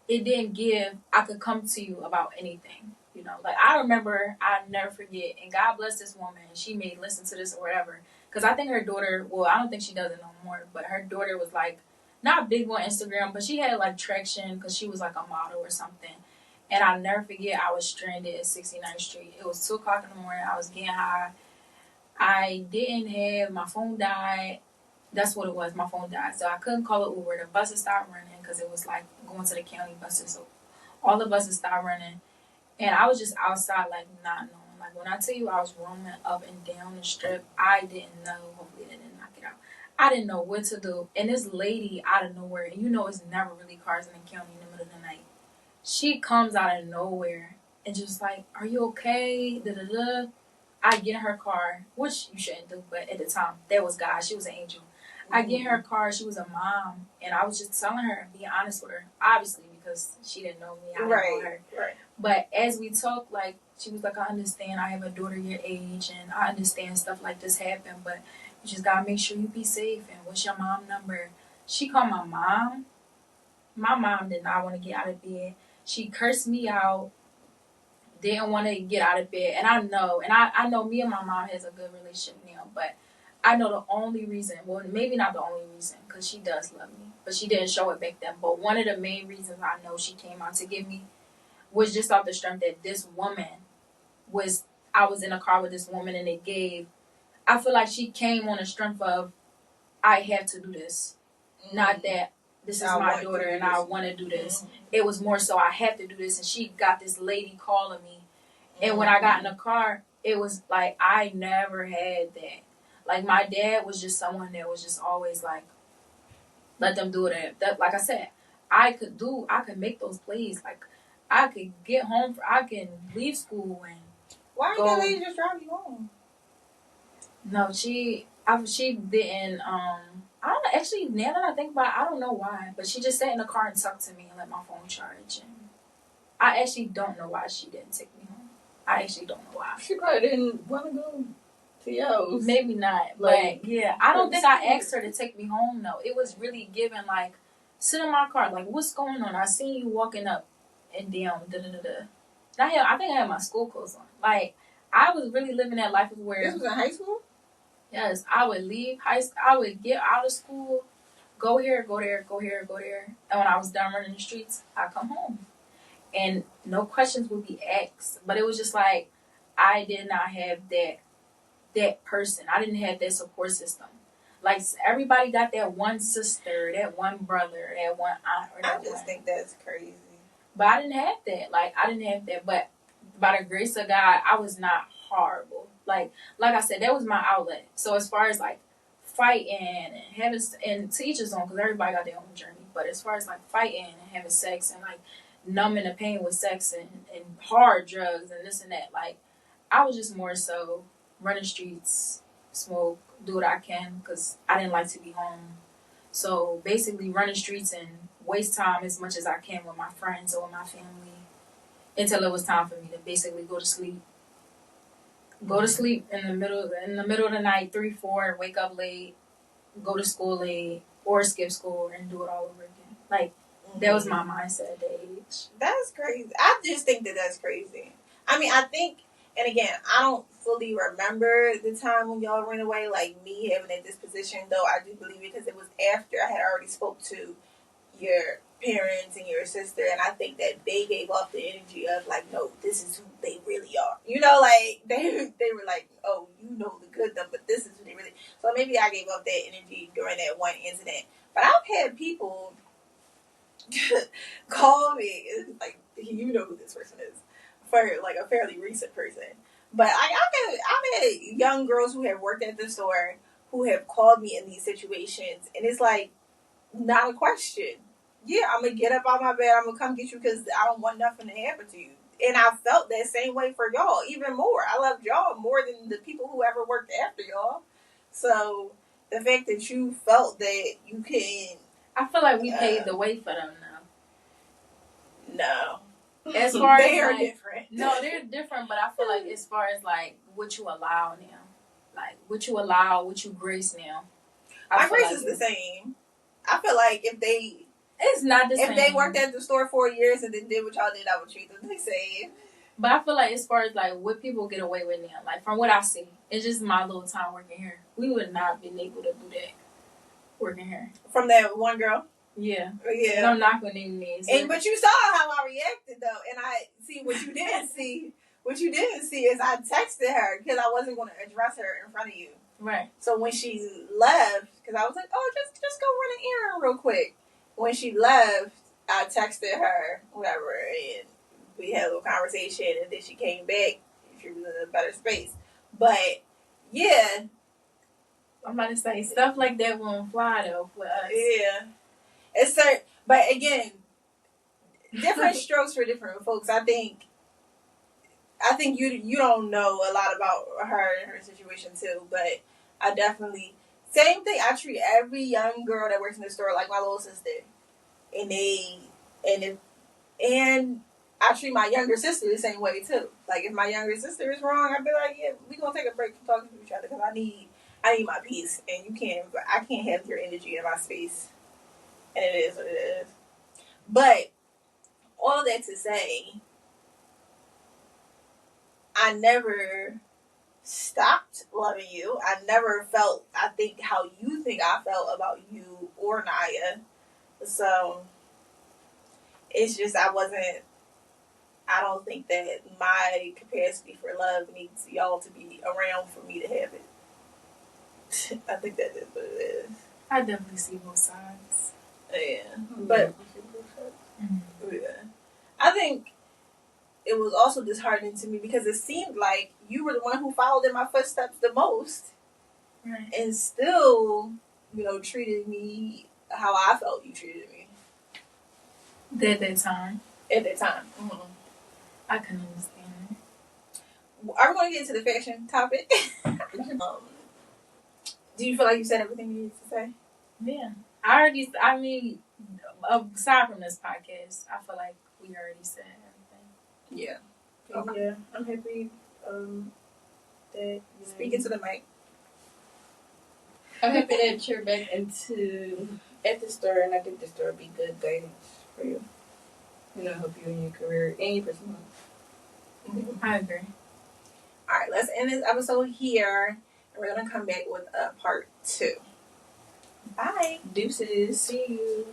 It didn't give... I could come to you about anything. You know? Like, I remember, I never forget, and God bless this woman, and she may listen to this or whatever. Because I think her daughter... Well, I don't think she does it no more, but her daughter was, like, not big on Instagram, but she had like traction because she was like a model or something. And I'll never forget, I was stranded at 69th Street. It was 2 o'clock in the morning. I was getting high. I didn't have, my phone died. That's what it was. My phone died. So I couldn't call it Uber. The buses stopped running because it was like going to the county buses. So all the buses stopped running. And I was just outside, like, not knowing. Like, when I tell you I was roaming up and down the strip, I didn't know. Hopefully they didn't knock it out. I didn't know what to do. And this lady out of nowhere, and you know it's never really cars in the county in the middle of the night. She comes out of nowhere and just like, are you okay? Da-da-da. I get in her car, which you shouldn't do, but at the time, that was God. She was an angel. I get in her car. She was a mom, and I was just telling her, being honest with her, obviously, because she didn't know me. I didn't know her.
Right.
But as we talked, like, she was like, I understand. I have a daughter your age, and I understand stuff like this happen, but you just got to make sure you be safe. And what's your mom number? She called my mom. My mom did not want to get out of bed. She cursed me out. Didn't want to get out of bed. And I know me and my mom has a good relationship now, but I know the only reason, well, maybe not the only reason, because she does love me, but she didn't show it back then. But one of the main reasons I know she came out to get me was just off the strength that this woman I was in a car with this woman, and I feel like she came on the strength of, I have to do this. Not that this is my daughter and I want to do this. It was more so I have to do this. And she got this lady calling me. And when I got in the car, it was like, I never had that. Like, my dad was just someone that was just always like, let them do it. Like I said, I could make those plays. Like, I could get home, I can leave school and
why didn't that lady just drive you home?
No, she didn't. I don't know. Actually, now that I think about it, I don't know why. But she just sat in the car and talked to me and let my phone charge. And I actually don't know why she didn't take me home. I actually don't know why.
She probably didn't want to go to yours.
Maybe not. But yeah, I don't think I asked her to take me home, though. It was really given, like, sit in my car. Like, what's going on? I seen you walking up and down. Da-da-da-da. I think I had my school clothes on. Like, I was really living that life where...
This was in high school?
Yes, I would leave high school. I would get out of school, go here, go there, go here, go there. And when I was done running the streets, I'd come home. And no questions would be asked. But it was just like, I did not have that person. I didn't have that support system. Like, everybody got that one sister, that one brother, that one aunt.
I just think that's crazy.
But I didn't have that. Like, I didn't have that. But by the grace of God, I was not horrible. Like I said, that was my outlet. So as far as, like, fighting and having, and to each his own, because everybody got their own journey. But as far as, like, fighting and having sex and, like, numbing the pain with sex and hard drugs and this and that, like, I was just more so running streets, smoke, do what I can, because I didn't like to be home. So basically running streets and waste time as much as I can with my friends or with my family until it was time for me to basically go to sleep. Go to sleep in the middle of the night, 3, 4, wake up late, go to school late, or skip school and do it all over again. Like, that was my mindset at that age.
That's crazy. I just think that that's crazy. I mean, I think, and again, I don't fully remember the time when y'all ran away, like me having that disposition, though I do believe it because it was after I had already spoke to your parents and your sister, and I think that they gave off the energy of like, no, this is who they really are. You know, like they were like, oh, you know the good stuff, but this is who they really. So maybe I gave off that energy during that one incident. But I've had people call me, like, you know who this person is, for like a fairly recent person. But I've had young girls who have worked at the store who have called me in these situations, and it's like not a question. Yeah, I'm going to get up out my bed. I'm going to come get you because I don't want nothing to happen to you. And I felt that same way for y'all, even more. I loved y'all more than the people who ever worked after y'all. So the fact that you felt that you can...
I feel like we paved the way for them now.
No.
As far
they
as,
are
like,
different.
No, they're different, but I feel like as far as, like, what you allow now. Like, what you allow, what you grace now.
My grace is the same. I feel like if they...
It's not the same.
If they worked at the store 4 years and then did what y'all did, I would treat them the same.
But I feel like as far as, like, what people get away with now, like, from what I see, it's just my little time working here. We would not have been able to do that working here.
From that one girl?
Yeah.
Yeah.
And I'm not going to name names.
But you saw how I reacted, though. And I see what you didn't see. What you didn't see is I texted her because I wasn't going to address her in front of you.
Right.
So when she left, because I was like, oh, just go run an errand real quick. When she left, I texted her, whatever, and we had a little conversation, and then she came back. She was in the outer space. But yeah,
I'm about to say stuff like that won't fly though for us.
yeah, it's certain. But again, different strokes for different folks. I think you don't know a lot about her and her situation too, but I definitely same thing. I treat every young girl that works in the store like my little sister, and and I treat my younger sister the same way too. Like if my younger sister is wrong, I'd be like, yeah, we gonna take a break from talking to each other because I need my peace, and I can't have your energy in my space, and it is what it is. But all that to say, I never stopped loving you. I never felt, I think, how you think I felt about you or Naya. So it's just I don't think that my capacity for love needs y'all to be around for me to have it. I think that is what it is.
I definitely see both sides.
Yeah. But yeah. I think it was also disheartening to me because it seemed like you were the one who followed in my footsteps the most.
Right.
And still, treated me how I felt you treated me.
At that time.
Mm-hmm.
I can understand.
Are we going to get into the fashion topic? Do you feel like you said everything you needed to say?
Yeah. Aside from this podcast, I feel like we already said everything.
Yeah. Okay.
Yeah, I'm happy that
Speaking to the mic.
I'm happy that you're back at the store, and I think the store will be good guidance for you. Help you in your career and your personal life.
Mm-hmm.
I agree.
All right, let's end this episode here, and we're gonna come back with a part 2. Bye.
Deuces. See you.